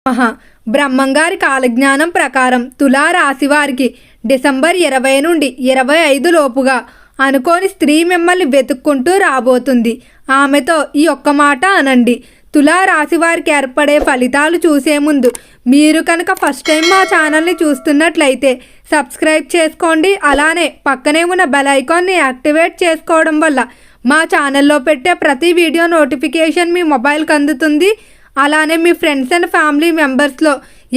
మహా బ్రహ్మంగారి కాలజ్ఞానం ప్రకారం తులారాశి వారికి డిసెంబర్ 20 నుండి 25 లోపుగా అనుకోని స్త్రీ మిమ్మల్ని వెతుక్కుంటూ రాబోతుంది. ఆమెతో ఈ ఒక్క మాట అనండి. తులారాశి వారికి ఏర్పడే ఫలితాలు చూసే ముందు మీరు కనుక ఫస్ట్ టైం మా ఛానల్ని చూస్తున్నట్లయితే సబ్స్క్రైబ్ చేసుకోండి. అలానే పక్కనే ఉన్న బెల్ ఐకాన్ని యాక్టివేట్ చేసుకోవడం వల్ల మా ఛానల్లో పెట్టే ప్రతి వీడియో నోటిఫికేషన్ మీ మొబైల్కి అందుతుంది. అలానే మీ ఫ్రెండ్స్ అండ్ ఫ్యామిలీ మెంబర్స్లో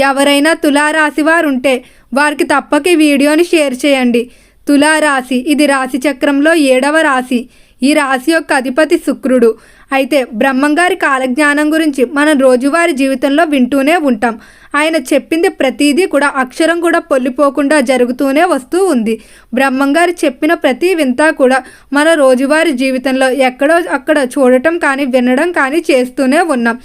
ఎవరైనా తులారాశి వారు ఉంటే వారికి తప్పక ఈ వీడియోని షేర్ చేయండి. తులారాశి ఇది రాశి చక్రంలో 7వ రాశి. ఈ రాశి యొక్క అధిపతి శుక్రుడు. అయితే బ్రహ్మంగారి కాలజ్ఞానం గురించి మనం రోజువారీ జీవితంలో వింటూనే ఉంటాం. ఆయన చెప్పింది ప్రతిదీ కూడా అక్షరం కూడా పొల్లిపోకుండా జరుగుతూనే వస్తూ ఉంది. బ్రహ్మంగారు చెప్పిన ప్రతి వింత కూడా మన రోజువారీ జీవితంలో ఎక్కడో అక్కడ చూడటం కానీ వినడం కానీ చేస్తూనే ఉన్నాం.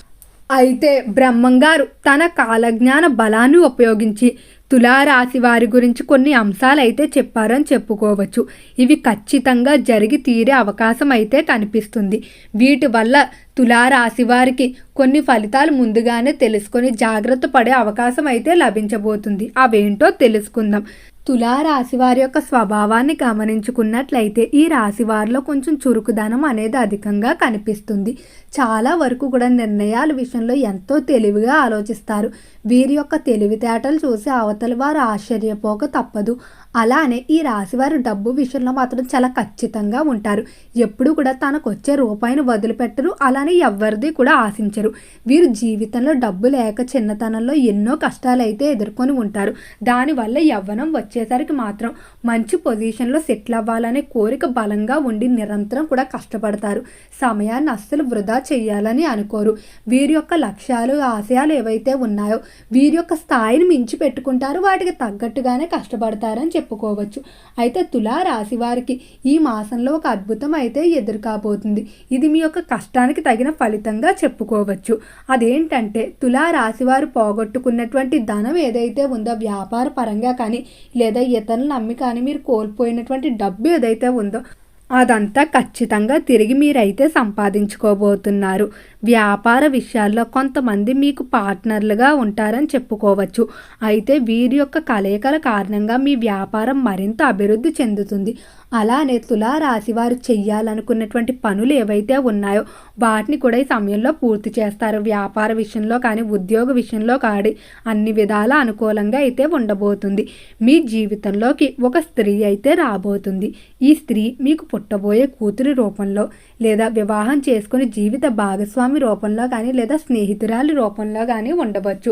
అయితే బ్రహ్మంగారు తన కాలజ్ఞాన బలాన్ని ఉపయోగించి తులారాశి వారి గురించి కొన్ని అంశాలు అయితే చెప్పారని చెప్పుకోవచ్చు. ఇవి ఖచ్చితంగా జరిగి తీరే అవకాశం అయితే కనిపిస్తుంది. వీటి వల్ల తులారాశి వారికి కొన్ని ఫలితాలు ముందుగానే తెలుసుకొని జాగ్రత్త పడే అవకాశం అయితే లభించబోతుంది. అవేంటో తెలుసుకుందాం. తులారాశి వారి యొక్క స్వభావాన్ని గమనించుకున్నట్లయితే ఈ రాశి వారిలో కొంచెం చురుకుదనం అనేది అధికంగా కనిపిస్తుంది. చాలా వరకు కూడా నిర్ణయాల విషయంలో ఎంతో తెలివిగా ఆలోచిస్తారు. వీరి యొక్క తెలివితేటలు చూసి అవతలి వారు ఆశ్చర్యపోక తప్పదు. అలానే ఈ రాశివారు డబ్బు విషయంలో మాత్రం చాలా ఖచ్చితంగా ఉంటారు. ఎప్పుడు కూడా తనకు వచ్చే రూపాయిని వదిలిపెట్టరు. అలానే ఎవరిది కూడా ఆశించరు. వీరు జీవితంలో డబ్బు లేక చిన్నతనంలో ఎన్నో కష్టాలు అయితే ఎదుర్కొని ఉంటారు. దానివల్ల యవ్వనం వచ్చేసరికి మాత్రం మంచి పొజిషన్లో సెటిల్ అవ్వాలనే కోరిక బలంగా ఉండి నిరంతరం కూడా కష్టపడతారు. సమయాన్ని అస్సలు వృధా చేయాలని అనుకోరు. వీరి యొక్క లక్ష్యాలు ఆశయాలు ఏవైతే ఉన్నాయో వీరి యొక్క స్థాయిని మించి పెట్టుకుంటారు. వాటికి తగ్గట్టుగానే కష్టపడతారని చెప్పుకోవచ్చు. అయితే తులారాశి వారికి ఈ మాసంలో ఒక అద్భుతం అయితే ఎదురు కాబోతుంది. ఇది మీ యొక్క కష్టానికి తగిన ఫలితంగా చెప్పుకోవచ్చు. అదేంటంటే తులారాశి వారు పోగొట్టుకున్నటువంటి ధనం ఏదైతే ఉందో వ్యాపార పరంగా కానీ లేదా ఇతరులను నమ్మి కానీ మీరు కోల్పోయినటువంటి డబ్బు ఏదైతే ఉందో అదంతా ఖచ్చితంగా తిరిగి మీరైతే సంపాదించుకోబోతున్నారు. వ్యాపార విషయాల్లో కొంతమంది మీకు పార్ట్నర్లుగా ఉంటారని చెప్పుకోవచ్చు. అయితే వీరి యొక్క కలయికల కారణంగా మీ వ్యాపారం మరింత అభివృద్ధి చెందుతుంది. అలానే తులారాశి వారు చెయ్యాలనుకున్నటువంటి పనులు ఏవైతే ఉన్నాయో వాటిని కూడా ఈ సమయంలో పూర్తి చేస్తారు. వ్యాపార విషయంలో కానీ ఉద్యోగ విషయంలో కానీ అన్ని విధాల అనుకూలంగా అయితే ఉండబోతుంది. మీ జీవితంలోకి ఒక స్త్రీ అయితే రాబోతుంది. ఈ స్త్రీ మీకు పుట్టబోయే కూతురి రూపంలో లేదా వివాహం చేసుకుని జీవిత భాగస్వామి రూపంలో కానీ లేదా స్నేహితురాలి రూపంలో కానీ ఉండవచ్చు.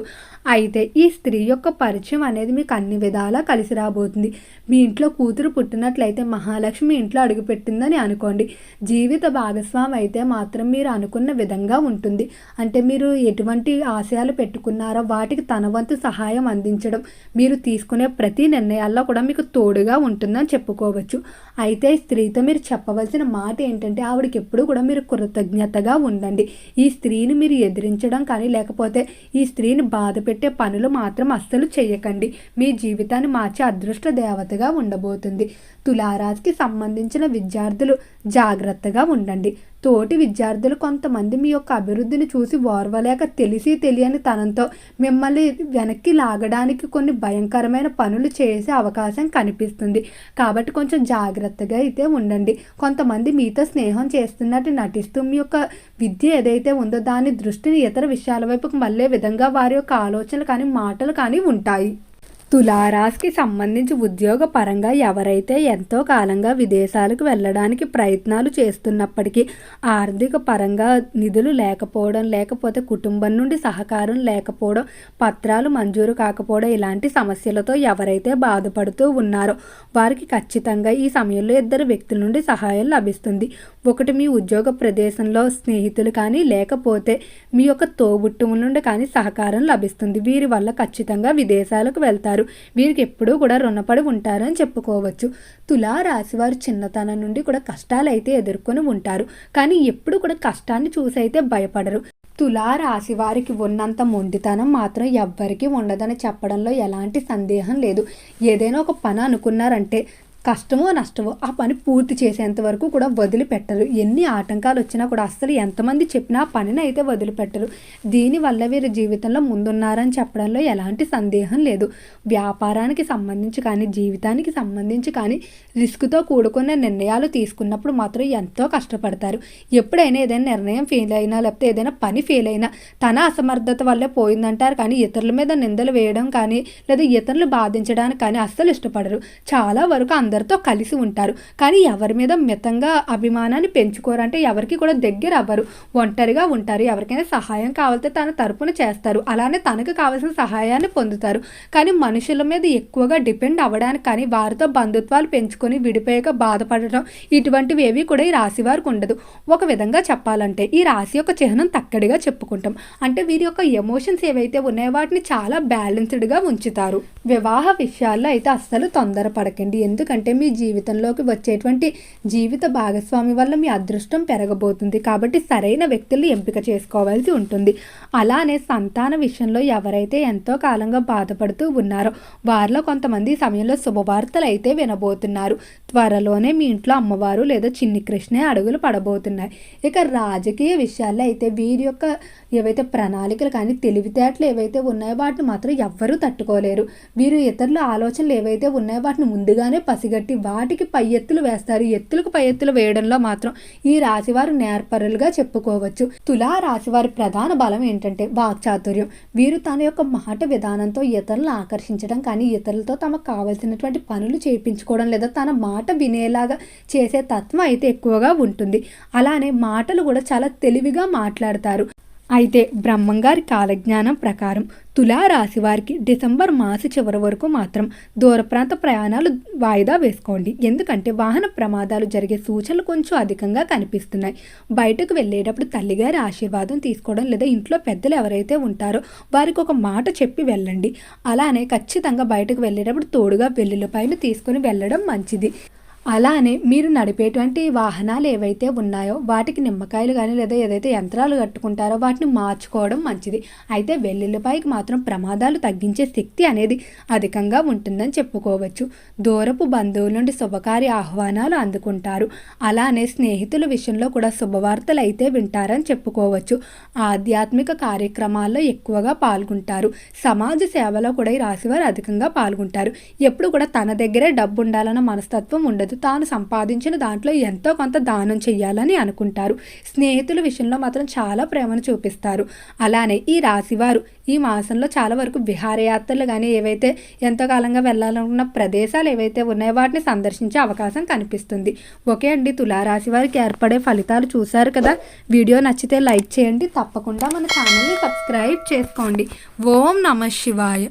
అయితే ఈ స్త్రీ యొక్క పరిచయం అనేది మీకు అన్ని విధాలా కలిసి రాబోతుంది. మీ ఇంట్లో కూతురు పుట్టినట్లయితే మహాలక్ష్మి ఇంట్లో అడుగుపెట్టిందని అనుకోండి. జీవిత భాగస్వామి అయితే మాత్రం మీరు అనుకున్న విధంగా ఉంటుంది. అంటే మీరు ఎటువంటి ఆశయాలు పెట్టుకున్నారో వాటికి తన వంతు సహాయం అందించడం, మీరు తీసుకునే ప్రతి నిర్ణయాల్లో కూడా మీకు తోడుగా ఉంటుందని చెప్పుకోవచ్చు. అయితే స్త్రీతో మీరు చెప్పవలసిన మాట ఏంటంటే ఆవిడకి ఎప్పుడు కూడా మీరు కృతజ్ఞతగా ఉండండి. ఈ స్త్రీని మీరు ఎదిరించడం కానీ లేకపోతే ఈ స్త్రీని బాధ పెట్టే పనులు మాత్రం అస్సలు చేయకండి. మీ జీవితాన్ని మార్చే అదృష్ట దేవతగా ఉండబోతుంది. తులారాశికి సంబంధించిన విద్యార్థులు జాగ్రత్తగా ఉండండి. తోటి విద్యార్థులు కొంతమంది మీ యొక్క అభివృద్ధిని చూసి ఓర్వలేక తెలిసి తెలియని తనంతో మిమ్మల్ని వెనక్కి లాగడానికి కొన్ని భయంకరమైన పనులు చేసే అవకాశం కనిపిస్తుంది. కాబట్టి కొంచెం జాగ్రత్తగా అయితే ఉండండి. కొంతమంది మీతో స్నేహం చేస్తున్నట్టు నటిస్తూ మీ యొక్క విద్య ఏదైతే ఉందో దాని దృష్టిని ఇతర విషయాల వైపుకు మళ్ళే విధంగా వారి యొక్క ఆలోచనలు కానీ మాటలు కానీ ఉంటాయి. తులారాశికి సంబంధించి ఉద్యోగ పరంగా ఎవరైతే ఎంతో కాలంగా విదేశాలకు వెళ్ళడానికి ప్రయత్నాలు చేస్తున్నప్పటికీ ఆర్థిక పరంగా నిధులు లేకపోవడం, లేకపోతే కుటుంబం నుండి సహకారం లేకపోవడం, పత్రాలు మంజూరు కాకపోవడం ఇలాంటి సమస్యలతో ఎవరైతే బాధపడుతూ ఉన్నారో వారికి ఖచ్చితంగా ఈ సమయంలో 2 వ్యక్తుల నుండి సహాయం లభిస్తుంది. ఒకటి మీ ఉద్యోగ ప్రదేశంలో స్నేహితులు కానీ లేకపోతే మీ యొక్క తోబుట్టువుల నుండి కానీ సహకారం లభిస్తుంది. వీరి వల్ల ఖచ్చితంగా విదేశాలకు వెళ్తారు. వీరికి ఎప్పుడూ కూడా రుణపడి ఉంటారని చెప్పుకోవచ్చు. తులారాశి వారు చిన్నతనం నుండి కూడా కష్టాలు అయితే ఎదుర్కొని ఉంటారు. కానీ ఎప్పుడు కూడా కష్టాన్ని చూసి అయితే భయపడరు. తులారాశి వారికి ఉన్నంత మొండితనం మాత్రం ఎవ్వరికీ ఉండదని చెప్పడంలో ఎలాంటి సందేహం లేదు. ఏదైనా ఒక పని అనుకున్నారంటే కష్టమో నష్టమో ఆ పని పూర్తి చేసేంత వరకు కూడా వదిలిపెట్టరు. ఎన్ని ఆటంకాలు వచ్చినా కూడా అస్సలు ఎంతమంది చెప్పినా ఆ పనిని అయితే వదిలిపెట్టరు. దీనివల్ల వీరి జీవితంలో ముందున్నారని చెప్పడంలో ఎలాంటి సందేహం లేదు. వ్యాపారానికి సంబంధించి కానీ జీవితానికి సంబంధించి కానీ రిస్క్తో కూడుకున్న నిర్ణయాలు తీసుకున్నప్పుడు మాత్రం ఎంతో కష్టపడతారు. ఎప్పుడైనా ఏదైనా నిర్ణయం ఫెయిల్ అయినా లేకపోతే ఏదైనా పని ఫెయిల్ అయినా తన అసమర్థత వల్లే పోయిందంటారు కానీ ఇతరుల మీద నిందలు వేయడం కానీ లేదా ఇతరులు బాధించడానికి కానీ అస్సలు ఇష్టపడరు. చాలా వరకు అందరితో కలిసి ఉంటారు కానీ ఎవరి మీద మితంగా అభిమానాన్ని పెంచుకోరంటే ఎవరికి కూడా దగ్గర అవ్వరు. ఒంటరిగా ఉంటారు. ఎవరికైనా సహాయం కావాలితే తన తరపున చేస్తారు. అలానే తనకు కావాల్సిన సహాయాన్ని పొందుతారు. కానీ మనుషుల మీద ఎక్కువగా డిపెండ్ అవ్వడానికి కానీ వారితో బంధుత్వాలు పెంచుకొని విడిపోయాక బాధపడటం ఇటువంటివి ఏవి కూడా ఈ రాశి వారికి ఉండదు. ఒక విధంగా చెప్పాలంటే ఈ రాశి యొక్క చిహ్నం తక్కడిగా చెప్పుకుంటాం. అంటే వీరి యొక్క ఎమోషన్స్ ఏవైతే ఉన్నాయో వాటిని చాలా బ్యాలెన్స్డ్గా ఉంచుతారు. వివాహ విషయాల్లో అయితే అస్సలు తొందరపడకండి. ఎందుకంటే మీ జీవితంలోకి వచ్చేటువంటి జీవిత భాగస్వామి వల్ల మీ అదృష్టం పెరగబోతుంది. కాబట్టి సరైన వ్యక్తుల్ని ఎంపిక చేసుకోవాల్సి ఉంటుంది. అలానే సంతాన విషయంలో ఎవరైతే ఎంతో కాలంగా బాధపడుతూ ఉన్నారో వారిలో కొంతమంది సమయంలో శుభవార్తలు అయితే వినబోతున్నారు. త్వరలోనే మీ ఇంట్లో అమ్మవారు లేదా చిన్ని కృష్ణే అడుగులు పడబోతున్నాయి. ఇక రాజకీయ విషయాల్లో అయితే వీరి యొక్క ఏవైతే ప్రణాళికలు కానీ తెలివితేటలు ఏవైతే ఉన్నాయో వాటిని మాత్రం ఎవ్వరూ తట్టుకోలేరు. వీరు ఇతరుల ఆలోచనలు ఏవైతే ఉన్నాయో వాటిని ముందుగానే పసిగట్టి వాటికి పై ఎత్తులు వేస్తారు. ఎత్తులకు పై ఎత్తులు వేయడంలో మాత్రం ఈ రాశివారు నేర్పరులుగా చెప్పుకోవచ్చు. తులా రాశివారి ప్రధాన బలం ఏంటంటే వాక్చాతుర్యం. వీరు తన యొక్క మాట విధానంతో ఇతరులను ఆకర్షించడం కానీ ఇతరులతో తమకు కావలసినటువంటి పనులు చేయించుకోవడం లేదా తన మాట వినేలాగా చేసే తత్వం అయితే ఎక్కువగా ఉంటుంది. అలానే మాటలు కూడా చాలా తెలివిగా మాట్లాడతారు. అయితే బ్రహ్మంగారి కాలజ్ఞానం ప్రకారం తులారాశి వారికి డిసెంబర్ మాస చివరి వరకు మాత్రం దూర ప్రాంత ప్రయాణాలు వాయిదా వేసుకోండి. ఎందుకంటే వాహన ప్రమాదాలు జరిగే సూచనలు కొంచెం అధికంగా కనిపిస్తున్నాయి. బయటకు వెళ్ళేటప్పుడు తల్లిగారి ఆశీర్వాదం తీసుకోవడం లేదా ఇంట్లో పెద్దలు ఎవరైతే ఉంటారో వారికి ఒక మాట చెప్పి వెళ్ళండి. అలానే ఖచ్చితంగా బయటకు వెళ్ళేటప్పుడు తోడుగా వెల్లుల్లిపాయలు తీసుకొని వెళ్ళడం మంచిది. అలానే మీరు నడిపేటువంటి వాహనాలు ఏవైతే ఉన్నాయో వాటికి నిమ్మకాయలు కానీ లేదా ఏదైతే యంత్రాలు కట్టుకుంటారో వాటిని మార్చుకోవడం మంచిది. అయితే వెల్లుల్లిపాయకి మాత్రం ప్రమాదాలు తగ్గించే శక్తి అనేది అధికంగా ఉంటుందని చెప్పుకోవచ్చు. దూరపు బంధువుల నుండి శుభకార్య ఆహ్వానాలు అందుకుంటారు. అలానే స్నేహితుల విషయంలో కూడా శుభవార్తలు అయితే వింటారని చెప్పుకోవచ్చు. ఆధ్యాత్మిక కార్యక్రమాల్లో ఎక్కువగా పాల్గొంటారు. సమాజ సేవలో కూడా ఈ రాశివారు అధికంగా పాల్గొంటారు. ఎప్పుడు కూడా తన దగ్గరే డబ్బు ఉండాలన్న మనస్తత్వం ఉండదు. తాను సంపాదించిన దాంట్లో ఎంతో కొంత దానం చెయ్యాలని అనుకుంటారు. స్నేహితుల విషయంలో మాత్రం చాలా ప్రేమను చూపిస్తారు. అలానే ఈ రాశివారు ఈ మాసంలో చాలా వరకు విహారయాత్రలు కానీ ఏవైతే ఎంతో కాలంగా వెళ్ళాలనుకున్న ప్రదేశాలు ఏవైతే ఉన్నాయో వాటిని సందర్శించే అవకాశం కనిపిస్తుంది. ఓకే అండి, తులారాశి వారికి ఏర్పడే ఫలితాలు చూశారు కదా. వీడియో నచ్చితే లైక్ చేయండి. తప్పకుండా మన ఛానల్ని సబ్స్క్రైబ్ చేసుకోండి. ఓం నమః శివాయ.